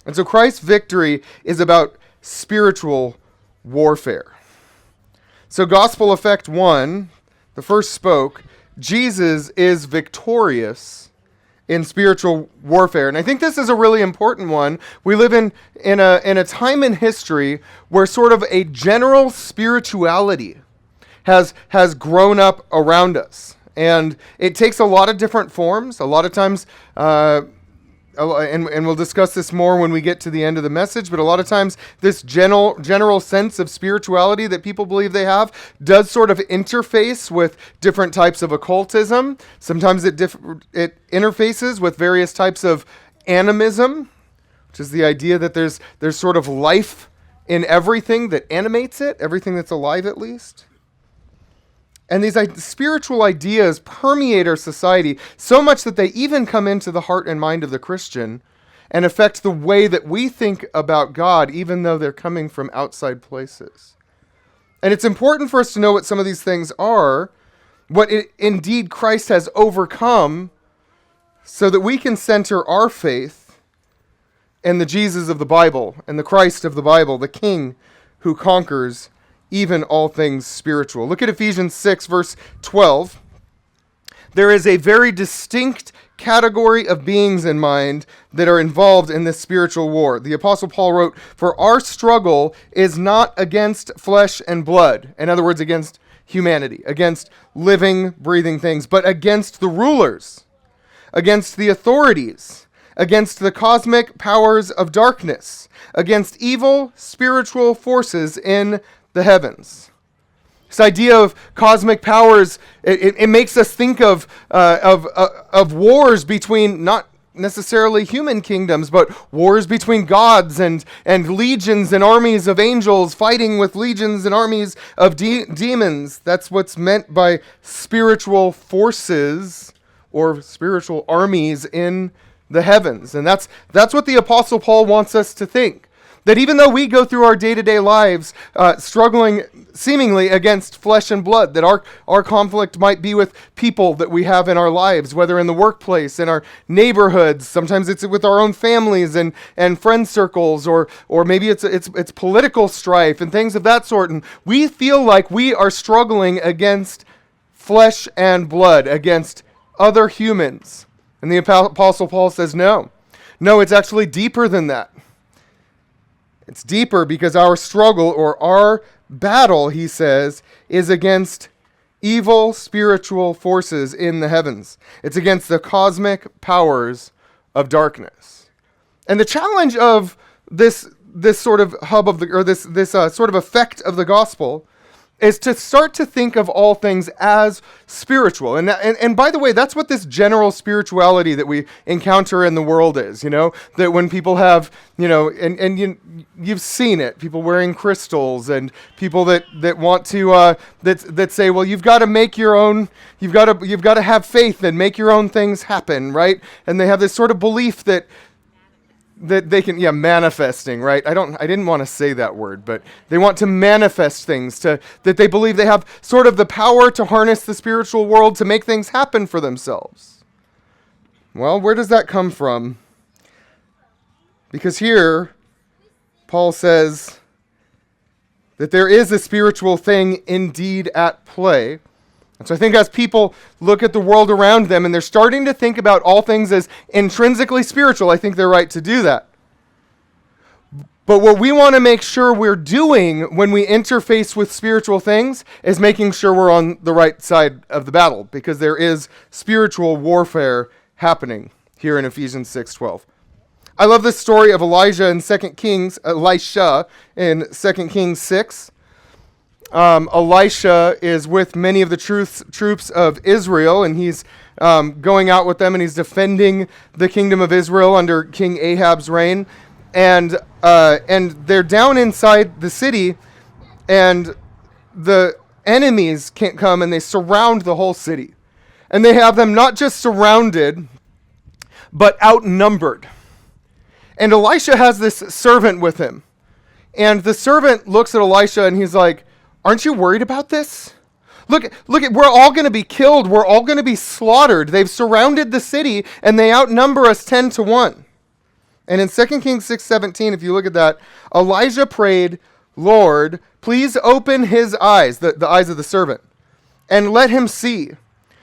And so Christ's victory is about spiritual warfare. So gospel effect 1, the first spoke, Jesus is victorious in spiritual warfare. And I think this is a really important one. We live in a time in history where sort of a general spirituality has grown up around us. And it takes a lot of different forms. A lot of times, and we'll discuss this more when we get to the end of the message, but a lot of times this general sense of spirituality that people believe they have does sort of interface with different types of occultism. Sometimes it interfaces with various types of animism, which is the idea that there's sort of life in everything that animates it, everything that's alive at least. And these spiritual ideas permeate our society so much that they even come into the heart and mind of the Christian and affect the way that we think about God, even though they're coming from outside places. And it's important for us to know what some of these things are, what indeed Christ has overcome, so that we can center our faith in the Jesus of the Bible and the Christ of the Bible, the King who conquers even all things spiritual. Look at Ephesians 6, verse 12. There is a very distinct category of beings in mind that are involved in this spiritual war. The Apostle Paul wrote, "For our struggle is not against flesh and blood," in other words, against humanity, against living, breathing things, but against the rulers, against the authorities, against the cosmic powers of darkness, against evil spiritual forces in the heavens. This idea of cosmic powers, it makes us think of wars between not necessarily human kingdoms, but wars between gods and legions and armies of angels fighting with legions and armies of demons. That's what's meant by spiritual forces or spiritual armies in the heavens. And that's what the Apostle Paul wants us to think. That even though we go through our day-to-day lives struggling seemingly against flesh and blood, that our conflict might be with people that we have in our lives, whether in the workplace, in our neighborhoods, sometimes it's with our own families and friend circles, or maybe it's political strife and things of that sort. And we feel like we are struggling against flesh and blood, against other humans. And the Apostle Paul says, no, it's actually deeper than that. It's deeper because our struggle or our battle, he says, is against evil spiritual forces in the heavens. It's against the cosmic powers of darkness. And the challenge of this sort of hub of this sort of effect of the gospel is to start to think of all things as spiritual. And by the way, that's what this general spirituality that we encounter in the world is, that when people have, you've seen it, people wearing crystals and people that want to, that say, well, you've got to make your own, you've got to have faith and make your own things happen, right? And they have this sort of belief that they can, manifesting, right? I didn't want to say that word, but they want to manifest things, that they believe they have sort of the power to harness the spiritual world to make things happen for themselves. Well, where does that come from? Because here, Paul says that there is a spiritual thing indeed at play. And so I think as people look at the world around them and they're starting to think about all things as intrinsically spiritual, I think they're right to do that. But what we want to make sure we're doing when we interface with spiritual things is making sure we're on the right side of the battle, because there is spiritual warfare happening here in Ephesians 6:12. I love this story of Elisha in 2 Kings 6. Elisha is with many of the troops of Israel, and he's going out with them, and he's defending the kingdom of Israel under King Ahab's reign. And they're down inside the city, and the enemies can't come, and they surround the whole city. And they have them not just surrounded, but outnumbered. And Elisha has this servant with him. And the servant looks at Elisha, and he's like, "Aren't you worried about this? Look, we're all going to be killed. We're all going to be slaughtered. They've surrounded the city, and they outnumber us 10-1. And in 2 Kings 6:17, if you look at that, Elijah prayed, Lord, please open his eyes, the eyes of the servant, and let him see.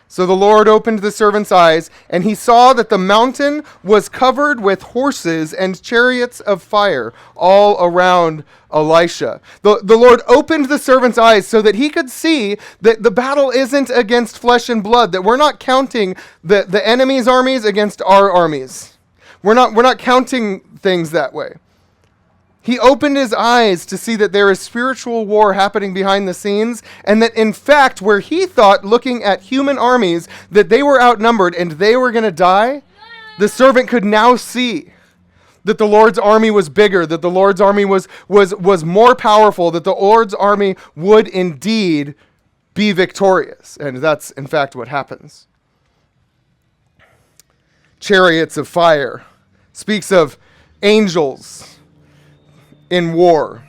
So the Lord opened the servant's eyes, and he saw that the mountain was covered with horses and chariots of fire all around Elisha. The Lord opened the servant's eyes so that he could see that the battle isn't against flesh and blood, that we're not counting the enemy's armies against our armies. We're not counting things that way. He opened his eyes to see that there is spiritual war happening behind the scenes, and that in fact, where he thought, looking at human armies, that they were outnumbered and they were going to die, the servant could now see that the Lord's army was bigger, that the Lord's army was more powerful, that the Lord's army would indeed be victorious. And that's in fact what happens. Chariots of fire speaks of angels in war.